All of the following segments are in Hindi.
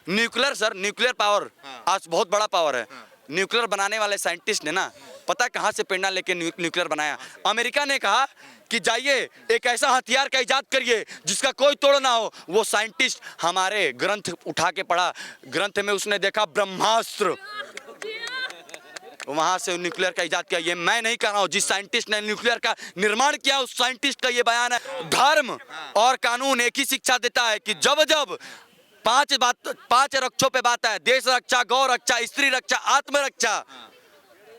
न्यूक्लियर सर, न्यूक्लियर पावर आज बहुत बड़ा पावर है। न्यूक्लियर बनाने वाले साइंटिस्ट ने ना पता कहाँ से प्रेरणा लेके न्यूक्लियर बनाया। अमेरिका ने कहा कि जाइए एक ऐसा हथियार का इजाद करिए जिसका कोई तोड़ ना हो। वो साइंटिस्ट हमारे ग्रंथ उठा के पढ़ा, ग्रंथ में उसने देखा ब्रह्मास्त्र, वहां से न्यूक्लियर का इजाद किया। ये मैं नहीं कर रहा हूँ, जिस साइंटिस्ट ने न्यूक्लियर का निर्माण किया उस साइंटिस्ट का ये बयान है। धर्म और कानून एक ही शिक्षा देता है कि जब जब पांच रक्षों पे बात है, देश रक्षा, गौ रक्षा, स्त्री रक्षा, आत्मरक्षा,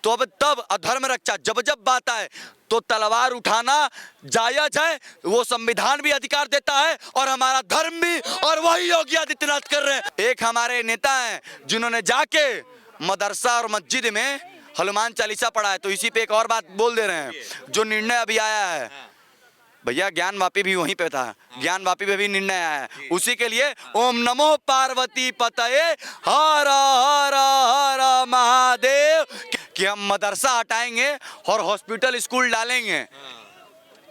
तो अब तब अधर्म रक्षा जब जब बात आए तो तलवार उठाना जायज है। वो संविधान भी अधिकार देता है और हमारा धर्म भी, और वही योगी आदित्यनाथ कर रहे हैं। एक हमारे नेता हैं जिन्होंने जाके मदरसा और मस्जिद में हनुमान चालीसा पढ़ा है। तो इसी पे एक और बात बोल दे रहे हैं, जो निर्णय अभी आया है भैया, ज्ञान वापी भी वहीं पे था, ज्ञान वापी पे भी निर्णय आया है। उसी के लिए ओम नमो पार्वती पतये हर हर हर महादेव कि हम मदरसा हटाएंगे और हॉस्पिटल स्कूल डालेंगे।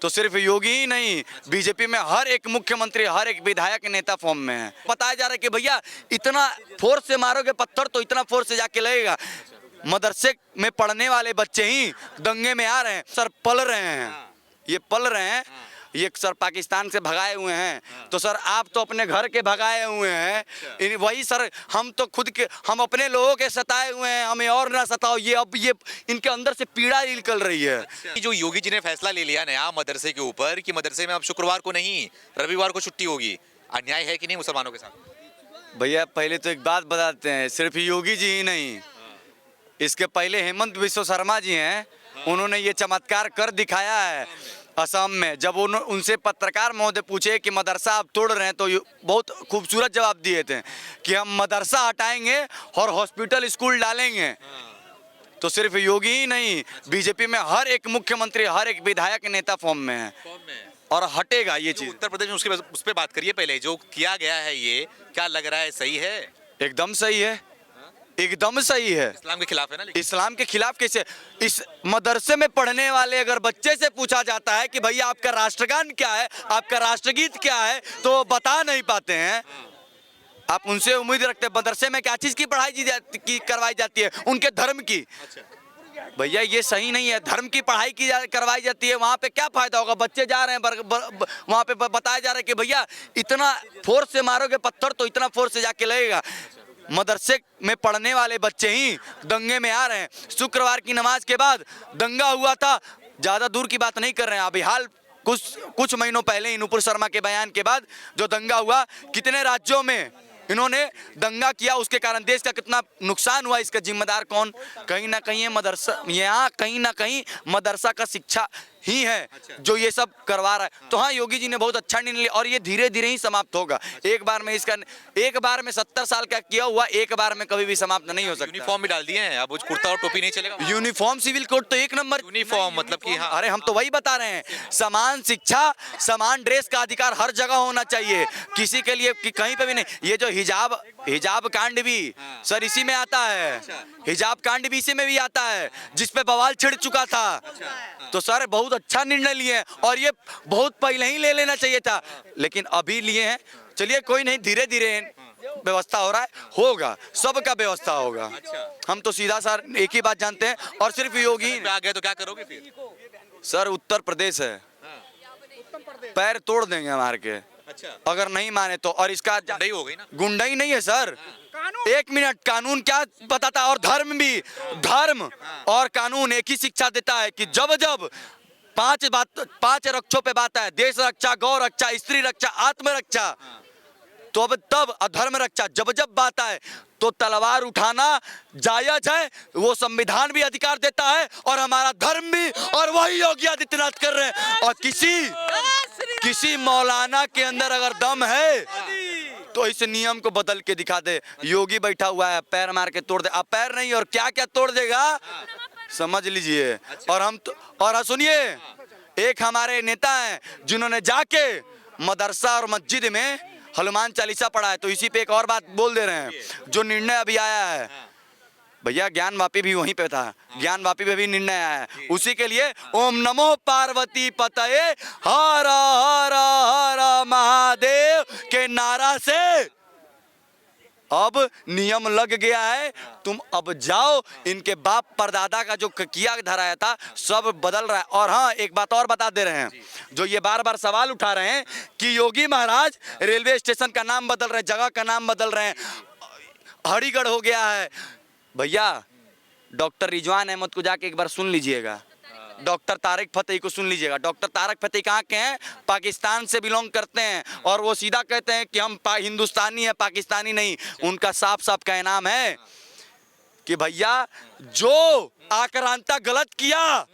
तो सिर्फ योगी ही नहीं, बीजेपी में हर एक मुख्यमंत्री, हर एक विधायक, नेता फॉर्म में है। बताया जा रहा है कि भैया इतना फोर्स से मारोगे पत्थर तो इतना फोर्स से जाके लगेगा। मदरसे में पढ़ने वाले बच्चे ही दंगे में आ रहे हैं सर, पल रहे हैं, ये पल रहे हैं। ये सर पाकिस्तान से भगाए हुए हैं, तो सर आप तो अपने घर के भगाए हुए हैं। वही सर हम तो खुद के, हम अपने लोगों के सताए हुए हैं, हमें और ना सताओ। ये अब ये इनके अंदर से पीड़ा निकल रही है। जो योगी जी ने फैसला ले लिया नया मदरसे के ऊपर कि मदरसे में अब शुक्रवार को नहीं रविवार को छुट्टी होगी, अन्याय है कि नहीं मुसलमानों के साथ? भैया पहले तो एक बात बताते हैं, सिर्फ योगी जी ही नहीं, इसके पहले हेमंत बिश्व शर्मा जी हैं, उन्होंने ये चमत्कार कर दिखाया है असम में। जब उनसे पत्रकार महोदय पूछे कि मदरसा आप तोड़ रहे हैं, तो बहुत खूबसूरत जवाब दिए थे कि हम मदरसा हटाएंगे और हॉस्पिटल स्कूल डालेंगे। तो सिर्फ योगी ही नहीं, बीजेपी में हर एक मुख्यमंत्री, हर एक विधायक, नेता फॉर्म में है और हटेगा ये चीज। उत्तर प्रदेश में उस पर बात करिए पहले, जो किया गया है ये क्या लग रहा है, सही है? एकदम सही है, एकदम सही है। इस्लाम के खिलाफ है ना? इस्लाम के खिलाफ कैसे? इस मदरसे में पढ़ने वाले अगर बच्चे से पूछा जाता है कि भैया आपका राष्ट्रगान क्या है, आपका राष्ट्रगीत क्या है, तो बता नहीं पाते हैं। आप उनसे उम्मीद रखते हैं मदरसे में क्या चीज की पढ़ाई करवाई जाती है? उनके धर्म की। भैया ये सही नहीं है, धर्म की पढ़ाई करवाई जाती है, वहाँ पे क्या फायदा होगा? बच्चे जा रहे हैं वहाँ पे बताया जा रहा है कि भैया इतना फोर्स से मारोगे पत्थर तो इतना फोर्स से जाके लगेगा। मदरसे में पढ़ने वाले बच्चे ही दंगे में आ रहे हैं। शुक्रवार की नमाज के बाद दंगा हुआ था, ज्यादा दूर की बात नहीं कर रहे हैं, अभी हाल कुछ महीनों पहले नुपुर शर्मा के बयान के बाद जो दंगा हुआ, कितने राज्यों में इन्होंने दंगा किया, उसके कारण देश का कितना नुकसान हुआ, इसका जिम्मेदार कौन? कहीं ना कहीं मदरसा, यहाँ कहीं ना कहीं मदरसा का शिक्षा ही है जो ये सब करवा रहा है। तो हाँ, योगी जी ने बहुत अच्छा निर्णय लिया और ये धीरे धीरे ही समाप्त होगा। एक बार में इसका, एक बार में 70 साल का किया हुआ एक बार में कभी भी समाप्त नहीं हो सकता। यूनिफॉर्म भी डाल दिए हैं, अब कुर्ता और टोपी नहीं चलेगा। यूनिफॉर्म सिविल कोड तो एक नंबर। यूनिफॉर्म मतलब कि हाँ, अरे हम तो वही बता रहे हैं, समान शिक्षा, समान ड्रेस का अधिकार हर जगह होना चाहिए, किसी के लिए कि कहीं पे भी नहीं। ये जो हिजाब कांड भी सर इसी में आता है, हिजाब कांड भी इसी में भी आता है, जिसपे बवाल छिड़ चुका था। तो सर बहुत अच्छा निर्णय लिए हैं और ये बहुत पहले ही ले लेना चाहिए था, लेकिन अभी लिए हैं। चलिए कोई नहीं, धीरे धीरे व्यवस्था हो रहा है, होगा, सबका व्यवस्था होगा। हम तो सीधा सर एक ही बात जानते हैं और सिर्फ योगी आ गए तो क्या करोगे फिर? सर उत्तर प्रदेश है, पैर तोड़ देंगे हमारे के। अगर नहीं माने तो। और इसका गुंडाई हो गई ना? गुंडाई नहीं है सर, एक मिनट, कानून क्या बताता? और धर्म भी, धर्म और कानून एक ही शिक्षा देता है कि जब जब पांच रक्षों पे बात है, देश रक्षा, गौ रक्षा, स्त्री रक्षा, आत्मरक्षा, तो अब तब अधर्म रक्षा जब जब बात आए तो तलवार उठाना जायज है। वो संविधान भी अधिकार देता है और हमारा धर्म भी, और वही योगी आदित्यनाथ कर रहे हैं। और किसी मौलाना के अंदर अगर दम है तो इस नियम को बदल के दिखा दे। योगी बैठा हुआ है, पैर मार के तोड़ दे। अब पैर नहीं और क्या क्या तोड़ देगा समझ लीजिए। और हम तो, और सुनिए, एक हमारे नेता हैं जिन्होंने जाके मदरसा और मस्जिद में हनुमान चालीसा पढ़ा है। तो इसी पे एक और बात बोल दे रहे हैं, जो निर्णय अभी आया है भैया, ज्ञान वापी भी वहीं पे था, ज्ञान वापी पे भी निर्णय आया है। उसी के लिए ओम नमो पार्वती पतये हर हर हर महादेव के नारा से अब नियम लग गया है, तुम अब जाओ, इनके बाप परदादा का जो किया धराया था सब बदल रहा है। और हाँ, एक बात और बता दे रहे हैं, जो ये बार बार सवाल उठा रहे हैं कि योगी महाराज रेलवे स्टेशन का नाम बदल रहे हैं, जगह का नाम बदल रहे हैं, हरिगढ़ हो गया है। भैया डॉक्टर रिजवान अहमद को जाके एक बार सुन लीजिएगा, डॉक्टर तारिक फतेही को सुन लीजिएगा। डॉक्टर तारिक फतेही कहाँ के हैं? पाकिस्तान से बिलोंग करते हैं, और वो सीधा कहते हैं कि हम हिंदुस्तानी है, पाकिस्तानी नहीं। उनका साफ साफ कहनाम है कि भैया जो आक्रांता गलत किया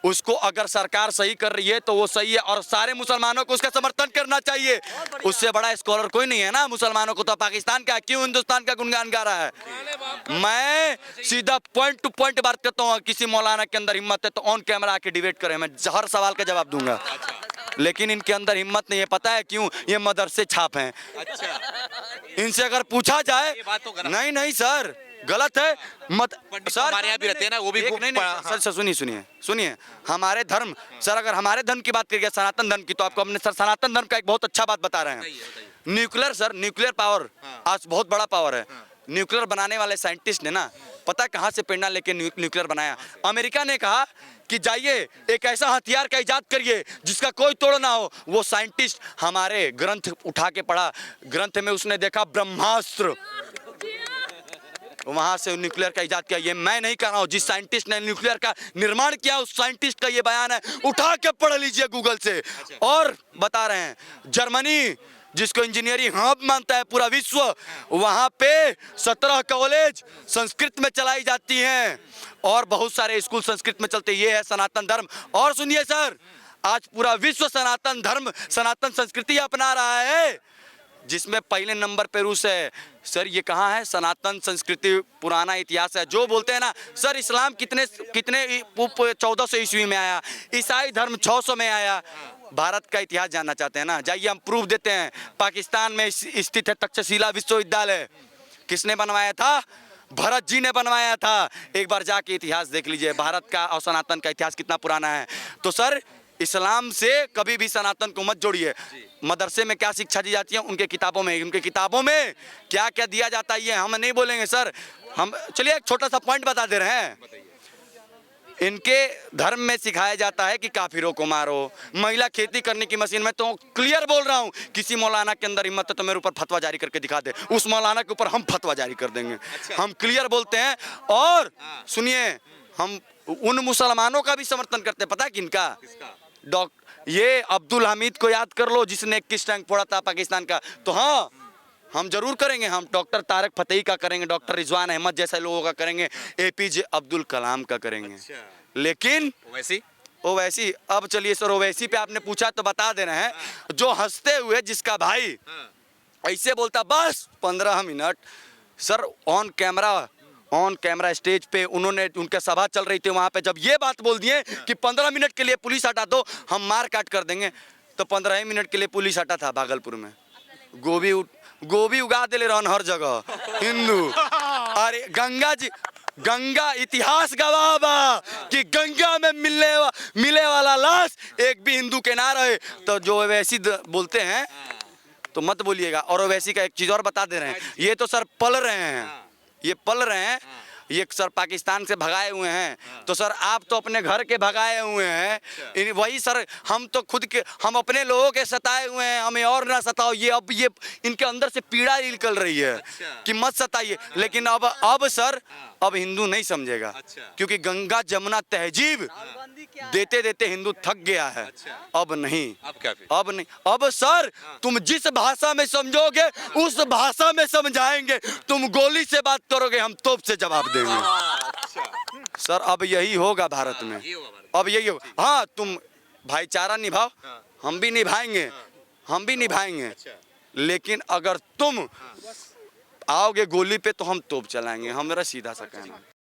उसको अगर सरकार सही कर रही है तो वो सही है, और सारे मुसलमानों को उसका समर्थन करना चाहिए। उससे बड़ा स्कॉलर कोई नहीं है ना मुसलमानों को, तो पाकिस्तान का क्यों हिंदुस्तान का गुणगान गा रहा है? मैं सीधा पॉइंट टू पॉइंट बात करता हूँ। किसी मौलाना के अंदर हिम्मत है तो ऑन कैमरा आके डिबेट करें, मैं हर सवाल का जवाब दूंगा। लेकिन इनके अंदर हिम्मत नहीं है, पता है क्यों? ये मदरसे छाप हैं। इनसे अगर पूछा जाए, नहीं नहीं सर गलत है मत सर, हमारे यहाँ भी रहते हैं ना, वो भी नहीं नहीं सर, सुनिए हमारे धर्म, सर अगर हमारे धर्म की बात करिए, सनातन धर्म की, तो आपको अपने सर सनातन धर्म का एक बहुत अच्छा बात बता रहे हैं। न्यूक्लियर सर, न्यूक्लियर पावर आज बहुत बड़ा पावर है। न्यूक्लियर बनाने वाले साइंटिस्ट ने ना, पता है कहाँ से प्रेरणा लेके न्यूक्लियर बनाया? अमेरिका ने कहा कि जाइए एक ऐसा हथियार का इजाद करिए जिसका कोई तोड़ ना हो। वो साइंटिस्ट हमारे ग्रंथ उठा के पढ़ा, ग्रंथ में उसने देखा ब्रह्मास्त्र, वहां से न्यूक्लियर का इजाद किया। ये मैं नहीं कह रहा हूं, जिस साइंटिस्ट ने न्यूक्लियर का निर्माण किया उस साइंटिस्ट का ये बयान है, उठा के पढ़ लीजिए गूगल से। और बता रहे हैं जर्मनी, जिसको इंजीनियरिंग हब मानता है पूरा विश्व, वहां पे 17 कॉलेज संस्कृत में चलाई जाती हैं और बहुत सारे स्कूल संस्कृत में चलते। ये है सनातन धर्म। और सुनिए सर, आज पूरा विश्व सनातन धर्म, सनातन संस्कृति अपना रहा है, जिसमें पहले नंबर पे रूस है। सर ये कहाँ है? सनातन संस्कृति, पुराना इतिहास है। जो बोलते हैं ना सर इस्लाम कितने 1400 ईस्वी में आया, ईसाई धर्म 600 में आया। भारत का इतिहास जानना चाहते हैं ना, जाइए हम प्रूफ देते हैं। पाकिस्तान में स्थित है तक्षशिला विश्वविद्यालय, किसने बनवाया था? भरत जी ने बनवाया था। एक बार जाके इतिहास देख लीजिए, भारत का और सनातन का इतिहास कितना पुराना है। तो सर इस्लाम से कभी भी सनातन को मत जोड़िए। मदरसे में क्या शिक्षा दी जाती है? उनके किताबों में, उनके किताबों में क्या क्या दिया जाता है ये हम नहीं बोलेंगे सर। हम चलिए एक छोटा सा पॉइंट बता दे रहे हैं। इनके धर्म में सिखाया जाता है कि काफिरों को मारो। महिला खेती करने की मशीन में, तो क्लियर बोल रहा हूँ, किसी मौलाना के अंदर हिम्मत है तो मेरे ऊपर फतवा जारी करके दिखा दे, उस मौलाना के ऊपर हम फतवा जारी कर देंगे। हम क्लियर बोलते हैं। और सुनिए, हम उन मुसलमानों का भी समर्थन करते हैं, पता है किनका? ये अब्दुल हमीद को याद कर लो, जिसने 21 टैंक फोड़ा था पाकिस्तान का। तो हाँ हम जरूर करेंगे, हम डॉक्टर तारिक फतेही का करेंगे, डॉक्टर रिजवान अहमद जैसे लोगों का करेंगे, एपीजे अब्दुल कलाम का करेंगे। लेकिन ओवैसी, अब चलिए सर ओवैसी पे आपने पूछा तो बता दे रहे हैं। जो हंसते हुए जिसका भाई ऐसे बोलता बस 15 minute, sir on camera stage पे उन्होंने, उनका सभा चल रही थी वहां पे, जब ये बात बोल दिए कि 15 मिनट के लिए पुलिस हटा दो, हम मार काट कर देंगे, तो 15 मिनट के लिए पुलिस हटा था भागलपुर में। गोभी उगा दे ले रहन हर जगह हिंदू। अरे गंगा इतिहास गवाह बा कि गंगा में मिले वाला लाश एक भी हिंदू के ना रहे। तो जो वैसी बोलते हैं तो मत बोलिएगा। और वैसी का एक चीज और बता दे रहे हैं, ये तो सर पल रहे हैं, ये सर पाकिस्तान से भगाए हुए हैं। तो सर आप तो अपने घर के भगाए हुए हैं, वही सर हम तो खुद के, हम अपने लोगों के सताए हुए हैं, हमें और ना सताओ। ये अब ये इनके अंदर से पीड़ा निकल रही है कि मत सताइए। लेकिन अब सर अब हिंदू नहीं समझेगा, क्योंकि गंगा जमुना तहजीब देते देते हिंदू थक गया है। अब नहीं, अब सर तुम जिस भाषा में समझोगे उस भाषा में समझाएंगे। तुम गोली से बात करोगे, हम तोप से जवाब देंगे। सर अब यही होगा भारत में, अब यही होगा। हाँ तुम भाईचारा निभाओ, हम भी निभाएंगे, लेकिन अगर तुम आओगे गोली पे तो हम तोप चलाएंगे। हमारा सीधा सा कहना है।